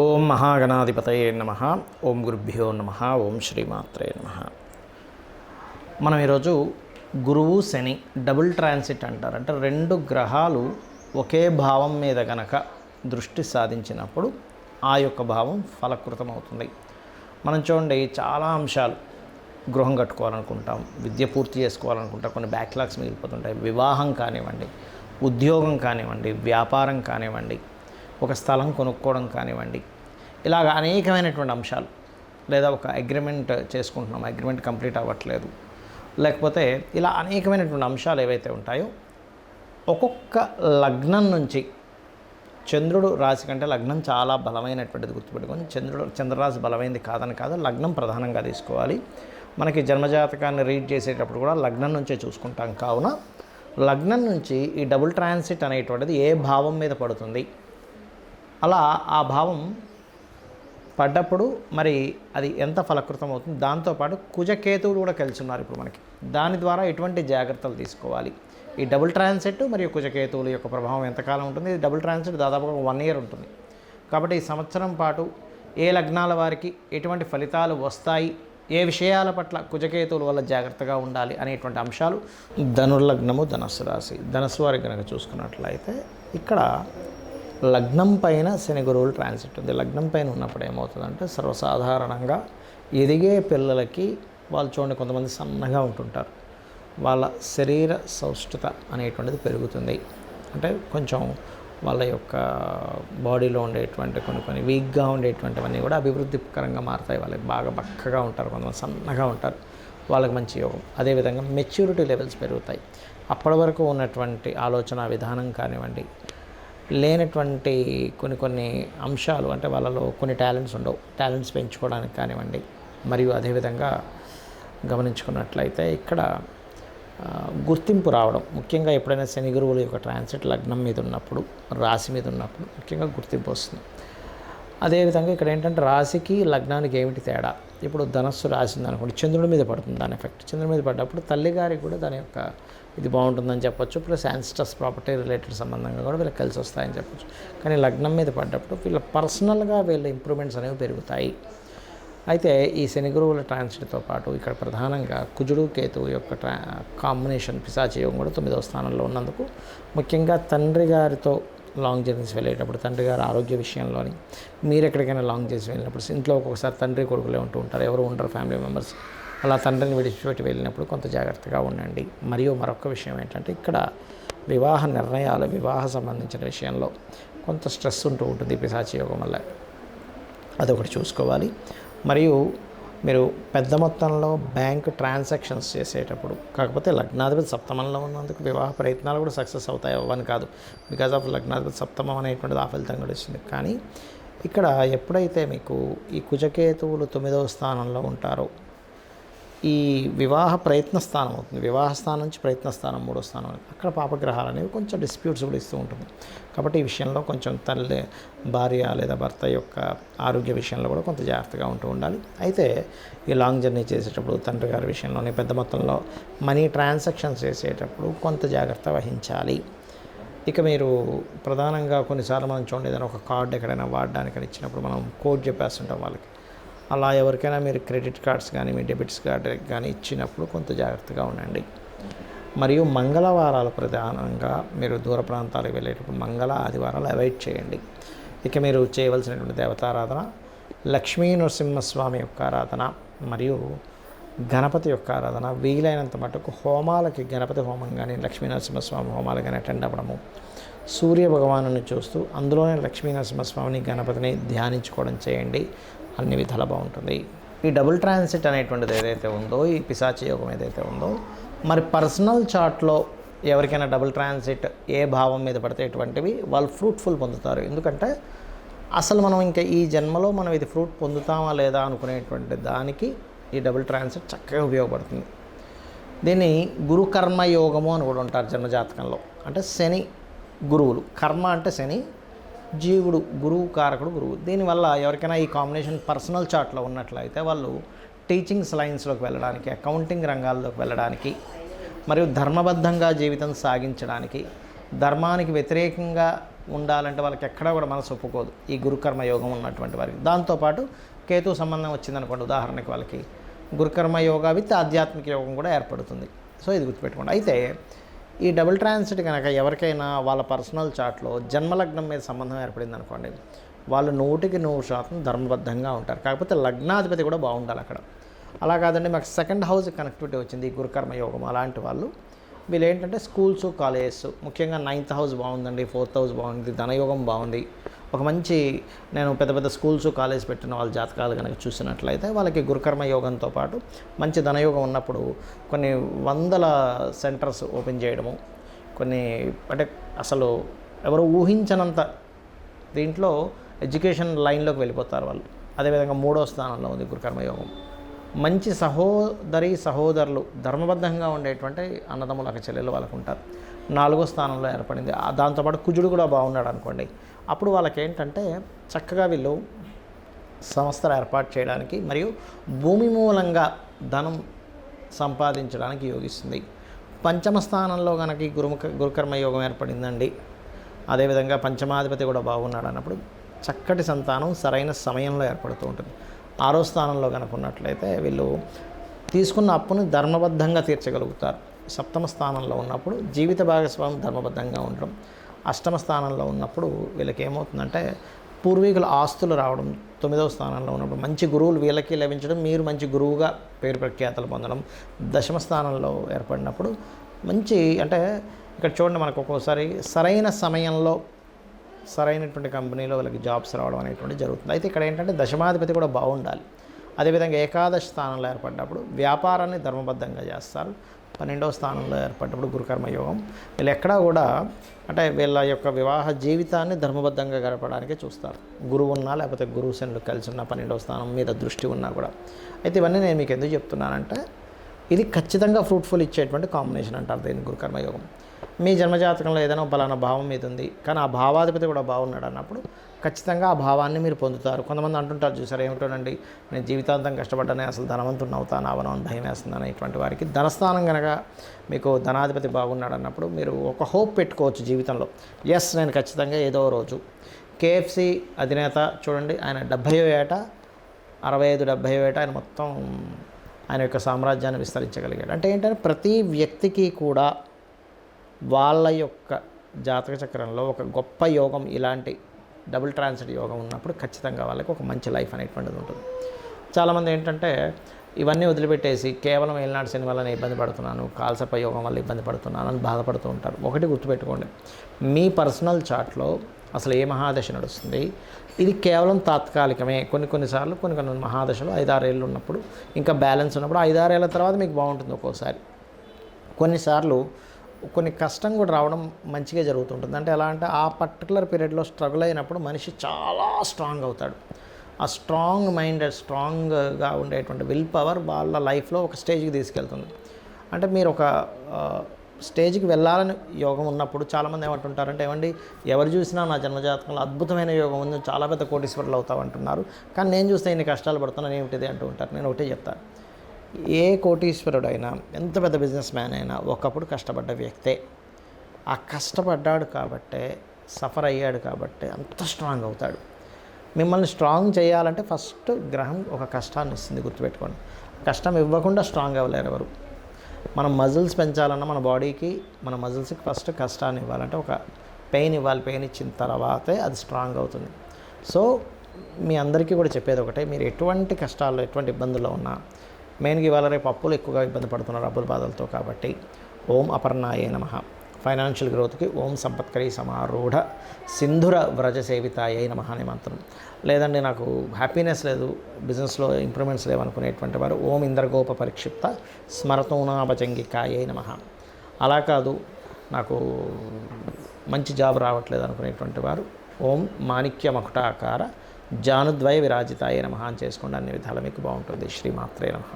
ఓం మహాగణాధిపతయే నమః. ఓం గురుభ్యో నమః. ఓం శ్రీమాత్రే నమః. మనం ఈరోజు గురువు శని డబుల్ ట్రాన్సిట్ అంటారు. అంటే రెండు గ్రహాలు ఒకే భావం మీద గనక దృష్టి సాధించినప్పుడు ఆ యొక్క భావం ఫలకృతం అవుతుంది. మనం చూడండి, చాలా అంశాలు, గృహం కట్టుకోవాలనుకుంటాం, విద్య పూర్తి చేసుకోవాలనుకుంటాం, కొన్ని బ్యాక్లాగ్స్ మిగిలిపోతుంటాయి. వివాహం కానివ్వండి, ఉద్యోగం కానివ్వండి, వ్యాపారం కానివ్వండి, ఒక స్థలం కొనుక్కోవడం కానివ్వండి, ఇలాగ అనేకమైనటువంటి అంశాలు. లేదా ఒక అగ్రిమెంట్ చేసుకుంటున్నాం, అగ్రిమెంట్ కంప్లీట్ అవ్వట్లేదు, లేకపోతే ఇలా అనేకమైనటువంటి అంశాలు ఏవైతే ఉంటాయో, ఒక్కొక్క లగ్నం నుంచి చంద్రుడు రాశి కంటే లగ్నం చాలా బలమైనటువంటిది గుర్తుపెట్టుకొని, చంద్రరాశి బలమైనది కాదని కాదు, లగ్నం ప్రధానంగా తీసుకోవాలి. మనకి జన్మజాతకాన్ని రీడ్ చేసేటప్పుడు కూడా లగ్నం నుంచే చూసుకుంటాం. కావున లగ్నం నుంచి ఈ డబుల్ ట్రాన్సిట్ అనేటువంటిది ఏ భావం మీద పడుతుంది, అలా ఆ భావం పడ్డప్పుడు మరి అది ఎంత ఫలకృతం అవుతుంది. దాంతోపాటు కుజకేతువులు కూడా కలిసి ఉన్నారు ఇప్పుడు మనకి. దాని ద్వారా ఎటువంటి జాగ్రత్తలు తీసుకోవాలి, ఈ డబుల్ ట్రాన్సిట్ మరియు కుజకేతువుల యొక్క ప్రభావం ఎంతకాలం ఉంటుంది. ఈ డబుల్ ట్రాన్సిట్ దాదాపుగా 1 year ఉంటుంది. కాబట్టి ఈ సంవత్సరం పాటు ఏ లగ్నాల వారికి ఎటువంటి ఫలితాలు వస్తాయి, ఏ విషయాల పట్ల కుజకేతువుల వల్ల జాగ్రత్తగా ఉండాలి అనేటువంటి అంశాలు. ధనుర్లగ్నము, ధనస్సు రాశి. ధనస్సు వారికి కనుక చూసుకున్నట్లయితే ఇక్కడ లగ్నం పైన శని గురువులు ట్రాన్సిట్ ఉంది. లగ్నం పైన ఉన్నప్పుడు ఏమవుతుందంటే, సర్వసాధారణంగా ఎదిగే పిల్లలకి వాళ్ళు చూడండి, కొంతమంది సన్నగా ఉంటుంటారు, వాళ్ళ శరీర సౌష్ఠత అనేటువంటిది పెరుగుతుంది. అంటే కొంచెం వాళ్ళ యొక్క బాడీలో ఉండేటువంటి కొన్ని వీక్గా ఉండేటువంటివన్నీ కూడా అభివృద్ధికరంగా మారుతాయి. వాళ్ళకి బాగా బక్కగా ఉంటారు, కొంతమంది సన్నగా ఉంటారు, వాళ్ళకి మంచి యోగం. అదేవిధంగా మెచ్యూరిటీ లెవెల్స్ పెరుగుతాయి. అప్పటి వరకు ఉన్నటువంటి ఆలోచన విధానం కానివ్వండి, లేనటువంటి కొన్ని అంశాలు, అంటే వాళ్ళలో కొన్ని టాలెంట్స్ ఉండవు, టాలెంట్స్ పెంచుకోవడానికి కానివ్వండి. మరియు అదేవిధంగా గమనించుకున్నట్లయితే ఇక్కడ గుర్తింపు రావడం, ముఖ్యంగా ఎప్పుడైనా శని గురువుల యొక్క ట్రాన్సిట్ లగ్నం మీద ఉన్నప్పుడు, రాశి మీద ఉన్నప్పుడు ముఖ్యంగా గుర్తింపు వస్తుంది. అదేవిధంగా ఇక్కడ ఏంటంటే, రాశికి లగ్నానికి ఏమిటి తేడా. ఇప్పుడు ధనస్సు రాసింది అనుకోండి, చంద్రుడి మీద పడుతుంది దాని ఎఫెక్ట్. చంద్రుడి మీద పడ్డప్పుడు తల్లిగారికి కూడా దాని యొక్క ఇది బాగుంటుందని చెప్పొచ్చు. ప్లస్ యాన్స్టర్స్ ప్రాపర్టీ రిలేటెడ్ సంబంధంగా కూడా వీళ్ళకి కలిసి వస్తాయని చెప్పొచ్చు. కానీ లగ్నం మీద పడ్డప్పుడు వీళ్ళ పర్సనల్గా వీళ్ళ ఇంప్రూవ్మెంట్స్ అనేవి పెరుగుతాయి. అయితే ఈ శని గురువుల ట్రాన్సిట్తో పాటు ఇక్కడ ప్రధానంగా కుజుడు కేతువు యొక్క కాంబినేషన్ పిశాచి యోగం కూడా 9వ స్థానంలో ఉన్నందుకు, ముఖ్యంగా తండ్రి గారితో లాంగ్ జర్నీస్ వెళ్ళేటప్పుడు, తండ్రి గారి ఆరోగ్య విషయంలోని, మీరు ఎక్కడికైనా లాంగ్ జర్నీస్ వెళ్ళినప్పుడు, ఇంట్లో ఒక్కొక్కసారి తండ్రి కొడుకులే ఉంటూ ఉంటారు, ఎవరు ఉండరు ఫ్యామిలీ మెంబర్స్. అలా తండ్రిని విడిచిపెట్టి వెళ్ళినప్పుడు కొంత జాగ్రత్తగా ఉండండి. మరియు మరొక విషయం ఏంటంటే, ఇక్కడ వివాహ నిర్ణయాలు, వివాహ సంబంధించిన విషయంలో కొంత స్ట్రెస్ ఉంటూ ఉంటుంది పిశాచి యోగం వల్ల, అదొకటి చూసుకోవాలి. మరియు మీరు పెద్ద మొత్తంలో బ్యాంక్ ట్రాన్సాక్షన్స్ చేసేటప్పుడు, కాకపోతే లగ్నాధిపతి సప్తమంలో ఉన్నందుకు వివాహ ప్రయత్నాలు కూడా సక్సెస్ అవుతాయి, అవ్వని కాదు. బికాజ్ ఆఫ్ లగ్నాధిపతి సప్తమం అనేటువంటిది ఆ ఫలితం కూడా ఇస్తుంది. కానీ ఇక్కడ ఎప్పుడైతే మీకు ఈ కుజకేతువులు 9వ స్థానంలో ఉంటారో, ఈ వివాహ ప్రయత్న స్థానం అవుతుంది. వివాహ స్థానం నుంచి ప్రయత్న స్థానం 3వ స్థానం, అక్కడ పాపగ్రహాలు అనేవి కొంచెం డిస్ప్యూట్స్ కూడా ఇస్తూ ఉంటుంది. కాబట్టి ఈ విషయంలో కొంచెం తల్లి, భార్య లేదా భర్త యొక్క ఆరోగ్య విషయంలో కూడా కొంత జాగ్రత్తగా ఉంటూ ఉండాలి. అయితే ఈ లాంగ్ జర్నీ చేసేటప్పుడు తండ్రి గారి విషయంలోనే పెద్ద మొత్తంలో మనీ ట్రాన్సాక్షన్స్ చేసేటప్పుడు కొంత జాగ్రత్త వహించాలి. ఇక మీరు ప్రధానంగా కొన్నిసార్లు మనం చూడండి, ఏదైనా ఒక కార్డు ఎక్కడైనా వాడడానికి ఇచ్చినప్పుడు మనం కోడ్ చెప్పేస్తుంటాం వాళ్ళకి. అలా ఎవరికైనా మీరు క్రెడిట్ కార్డ్స్ కానీ మీ డెబిట్స్ కార్డ్ కానీ ఇచ్చినప్పుడు కొంత జాగ్రత్తగా ఉండండి. మరియు మంగళవారాలు ప్రధానంగా మీరు దూర ప్రాంతాలకు వెళ్ళేటప్పుడు మంగళ, ఆదివారాలు అవాయిడ్ చేయండి. ఇక మీరు చేయవలసినటువంటి దేవతారాధన లక్ష్మీ నరసింహస్వామి యొక్క ఆరాధన మరియు గణపతి యొక్క ఆరాధన. వీలైనంత మటుకు హోమాలకి, గణపతి హోమం కానీ లక్ష్మీ నరసింహస్వామి హోమాలు కానీ అటెండ్ అవ్వడము, సూర్య భగవాను చూస్తూ అందులోనే లక్ష్మీ నరసింహస్వామిని, గణపతిని ధ్యానించుకోవడం చేయండి. అన్ని విధాలు బాగుంటుంది. ఈ డబుల్ ట్రాన్సిట్ అనేటువంటిది ఏదైతే ఉందో, ఈ పిశాచి యోగం ఏదైతే ఉందో, మరి పర్సనల్ చార్ట్లో ఎవరికైనా డబుల్ ట్రాన్సిట్ ఏ భావం మీద పడితే ఎటువంటివి వాళ్ళు ఫ్రూట్ఫుల్ పొందుతారు. ఎందుకంటే అసలు మనం ఇంకా ఈ జన్మలో మనం ఇది ఫ్రూట్ పొందుతామా లేదా అనుకునేటువంటి దానికి ఈ డబుల్ ట్రాన్సిట్ చక్కగా ఉపయోగపడుతుంది. దీన్ని గురుకర్మ యోగము అని కూడా ఉంటారు జన్మజాతకంలో. అంటే శని గురువులు, కర్మ అంటే శని, జీవుడు గురువు, కారకుడు గురువు. దీనివల్ల ఎవరికైనా ఈ కాంబినేషన్ పర్సనల్ చార్ట్లో ఉన్నట్లయితే వాళ్ళు టీచింగ్స్ లైన్స్లోకి వెళ్ళడానికి, అకౌంటింగ్ రంగాల్లోకి వెళ్ళడానికి, మరియు ధర్మబద్ధంగా జీవితం సాగించడానికి, ధర్మానికి వ్యతిరేకంగా ఉండాలంటే వాళ్ళకి ఎక్కడా కూడా మనసు ఒప్పుకోదు ఈ గురుకర్మ యోగం ఉన్నటువంటి వారికి. దాంతోపాటు కేతు సంబంధం వచ్చిందనుకోండి, ఉదాహరణకి వాళ్ళకి గురుకర్మ యోగా విత్ ఆధ్యాత్మిక యోగం కూడా ఏర్పడుతుంది. సో ఇది గుర్తుపెట్టుకోండి. అయితే ఈ డబుల్ ట్రాన్సిట్ కనుక ఎవరికైనా వాళ్ళ పర్సనల్ చార్ట్లో జన్మలగ్నం మీద సంబంధం ఏర్పడింది అనుకోండి, వాళ్ళు 100% ధర్మబద్ధంగా ఉంటారు. కాకపోతే లగ్నాధిపతి కూడా బాగుండాలి అక్కడ. అలా కాదండి మాకు సెకండ్ హౌస్ కనెక్టివిటీ వచ్చింది ఈ గురుకర్మ యోగం, అలాంటి వాళ్ళు వీళ్ళు ఏంటంటే స్కూల్స్, కాలేజెస్, ముఖ్యంగా 9th హౌస్ బాగుందండి, 4th హౌస్ బాగుంది, ధనయోగం బాగుంది, ఒక మంచి నేను పెద్ద పెద్ద స్కూల్స్, కాలేజ్ పెట్టిన వాళ్ళ జాతకాలు కనుక చూసినట్లయితే వాళ్ళకి గురుకర్మ యోగంతో పాటు మంచి ధనయోగం ఉన్నప్పుడు కొన్ని వందల సెంటర్స్ ఓపెన్ చేయడము, కొన్ని అంటే అసలు ఎవరు ఊహించనంత దీంట్లో ఎడ్యుకేషన్ లైన్లోకి వెళ్ళిపోతారు వాళ్ళు. అదేవిధంగా 3వ స్థానంలో ఉంది గురుకర్మ యోగం. మంచి సహోదరులు ధర్మబద్ధంగా ఉండేటువంటి అన్నదమ్ములు అక్క చెల్లెలు వాళ్ళకు ఉంటారు. 4వ స్థానంలో ఏర్పడింది. దాంతోపాటు కుజుడు కూడా బాగున్నాడు అనుకోండి, అప్పుడు వాళ్ళకి ఏంటంటే చక్కగా వీళ్ళు సంస్థలు ఏర్పాటు చేయడానికి మరియు భూమి మూలంగా ధనం సంపాదించడానికి యోగిస్తుంది. 5వ స్థానంలో కనుక ఈ గురుకర్మ యోగం ఏర్పడిందండి, అదేవిధంగా పంచమాధిపతి కూడా బాగున్నాడు అన్నప్పుడు చక్కటి సంతానం సరైన సమయంలో ఏర్పడుతూ ఉంటుంది. 6వ స్థానంలో కనుక ఉన్నట్లయితే వీళ్ళు తీసుకున్న అప్పును ధర్మబద్ధంగా తీర్చగలుగుతారు. 7వ స్థానంలో ఉన్నప్పుడు జీవిత భాగస్వామి ధర్మబద్ధంగా ఉండడం. 8వ స్థానంలో ఉన్నప్పుడు వీళ్ళకి ఏమవుతుందంటే పూర్వీకుల ఆస్తులు రావడం. 9వ స్థానంలో ఉన్నప్పుడు మంచి గురువులు వీళ్ళకి లభించడం, మీరు మంచి గురువుగా పేరు ప్రఖ్యాతలు పొందడం. 10వ స్థానంలో ఏర్పడినప్పుడు మంచి అంటే ఇక్కడ చూడండి మనకు ఒక్కోసారి సరైన సమయంలో సరైనటువంటి కంపెనీలో వాళ్ళకి జాబ్స్ రావడం అనేటువంటి జరుగుతుంది. అయితే ఇక్కడ ఏంటంటే దశమాధిపతి కూడా బాగుండాలి. అదేవిధంగా ఏకాదశ స్థానంలో ఏర్పడినప్పుడు వ్యాపారాన్ని ధర్మబద్ధంగా చేస్తారు. 12వ స్థానంలో ఏర్పడినప్పుడు గురుకర్మ యోగం వీళ్ళు ఎక్కడా కూడా అంటే వీళ్ళ యొక్క వివాహ జీవితాన్ని ధర్మబద్ధంగా గడపడానికి చూస్తారు. గురువు ఉన్నా లేకపోతే గురువు శనులు కలిసి ఉన్న 12వ స్థానం మీద దృష్టి ఉన్నా కూడా. అయితే ఇవన్నీ నేను మీకు ఎందుకు చెప్తున్నానంటే ఇది ఖచ్చితంగా ఫ్రూట్ఫుల్ ఇచ్చేటువంటి కాంబినేషన్ అంటారు దీన్ని గురుకర్మ యోగం. మీ జన్మజాతకంలో ఏదైనా పలానా భావం మీద ఉంది కానీ ఆ భావాధిపతి కూడా బాగున్నాడు అన్నప్పుడు ఖచ్చితంగా ఆ భావాన్ని మీరు పొందుతారు. కొంతమంది అంటుంటారు చూసారు ఏమిటోనండి నేను జీవితాంతం కష్టపడ్డానే అసలు ధనవంతుని అవుతాను అవను అని భయం వేస్తుందని. ఇటువంటి వారికి ధనస్థానం కనుక మీకు ధనాధిపతి బాగున్నాడు అన్నప్పుడు మీరు ఒక హోప్ పెట్టుకోవచ్చు జీవితంలో. ఎస్ నేను ఖచ్చితంగా ఏదో రోజు కేఎఫ్సి అధినేత చూడండి ఆయన 70వ ఏట 65-70వ ఏట ఆయన మొత్తం ఆయన యొక్క సామ్రాజ్యాన్ని విస్తరించగలిగాడు. అంటే ఏంటంటే ప్రతి వ్యక్తికి కూడా వాళ్ళ యొక్క జాతక చక్రంలో ఒక గొప్ప యోగం ఇలాంటి డబుల్ ట్రాన్సిట్ యోగం ఉన్నప్పుడు ఖచ్చితంగా వాళ్ళకి ఒక మంచి లైఫ్ అనేటువంటిది ఉంటుంది. చాలామంది ఏంటంటే ఇవన్నీ వదిలిపెట్టేసి కేవలం ఏలినాటి శని వల్ల నేను ఇబ్బంది పడుతున్నాను, కాల్సర్ప యోగం వల్ల ఇబ్బంది పడుతున్నాను అని బాధపడుతూ ఉంటారు. ఒకటి గుర్తుపెట్టుకోండి, మీ పర్సనల్ చార్ట్లో అసలు ఏ మహాదశ నడుస్తుంది ఇది కేవలం తాత్కాలికమే. కొన్నిసార్లు కొన్ని మహాదశలు 5-6 ఏళ్ళు ఉన్నప్పుడు ఇంకా బ్యాలెన్స్ ఉన్నప్పుడు 5-6 ఏళ్ళ తర్వాత మీకు బాగుంటుంది. ఒక్కోసారి కొన్నిసార్లు కొన్ని కష్టం కూడా రావడం మంచిగా జరుగుతుంటుంది. అంటే ఎలా అంటే ఆ పర్టికులర్ పీరియడ్లో స్ట్రగుల్ అయినప్పుడు మనిషి చాలా స్ట్రాంగ్ అవుతాడు. ఆ స్ట్రాంగ్ మైండ్ స్ట్రాంగ్గా ఉండేటువంటి విల్ పవర్ వాళ్ళ లైఫ్లో ఒక స్టేజ్కి తీసుకెళ్తుంది. అంటే మీరు ఒక స్టేజ్కి వెళ్ళాలని యోగం ఉన్నప్పుడు చాలామంది ఏమంటుంటారంటే ఏమండి ఎవరు చూసినా నా జన్మజాతకంలో అద్భుతమైన యోగం ఉంది, చాలా పెద్ద కోటీశ్వరులు అవుతావు అంటున్నారు, కానీ నేను చూస్తే ఇన్ని కష్టాలు పడుతున్నాను ఏమిటిది అంటూ ఉంటారు. నేను ఒకటే చెప్తాను, ఏ కోటీశ్వరుడైనా ఎంత పెద్ద బిజినెస్ మ్యాన్ అయినా ఒకప్పుడు కష్టపడ్డ వ్యక్తే. ఆ కష్టపడ్డాడు కాబట్టే సఫర్ అయ్యాడు కాబట్టే అంత స్ట్రాంగ్ అవుతాడు. మిమ్మల్ని స్ట్రాంగ్ చేయాలంటే ఫస్ట్ గ్రహం ఒక కష్టాన్ని ఇస్తుంది, గుర్తుపెట్టుకోండి. కష్టం ఇవ్వకుండా స్ట్రాంగ్ అవ్వలేరు ఎవరు. మనం మజిల్స్ పెంచాలన్నా మన బాడీకి మన మజిల్స్కి ఫస్ట్ కష్టాన్ని ఇవ్వాలంటే ఒక పెయిన్ ఇవ్వాలి. పెయిన్ ఇచ్చిన తర్వాతే అది స్ట్రాంగ్ అవుతుంది. సో మీ అందరికీ కూడా చెప్పేది ఒకటే, మీరు ఎటువంటి కష్టాల్లో ఎటువంటి ఇబ్బందుల్లో ఉన్నా మెయిన్గా ఇవాళ రేపు అప్పులు ఎక్కువగా ఇబ్బంది పడుతున్నారు అప్పుల బాధలతో. కాబట్టి ఓం అపర్ణాయే నమః, ఫైనాన్షియల్ గ్రోత్కి ఓం సంపత్కరీ సమారూఢ సింధుర వ్రజ సేవితాయే నమః అనే మంత్రం. లేదండి నాకు హ్యాపీనెస్ లేదు, బిజినెస్లో ఇంప్రూవ్మెంట్స్ లేవనుకునేటువంటి వారు ఓం ఇంద్రగోప పరిక్షిప్త స్మరతోనాభజంగికాయే నమః. అలా కాదు నాకు మంచి జాబ్ రావట్లేదు అనుకునేటువంటి వారు ఓం మాణిక్య మకుటాకార జానుద్వయ విరాజితాయే నమః అని చేసుకోండి. అన్ని విధాలు మీకు బాగుంటుంది. శ్రీమాత్రే నమః.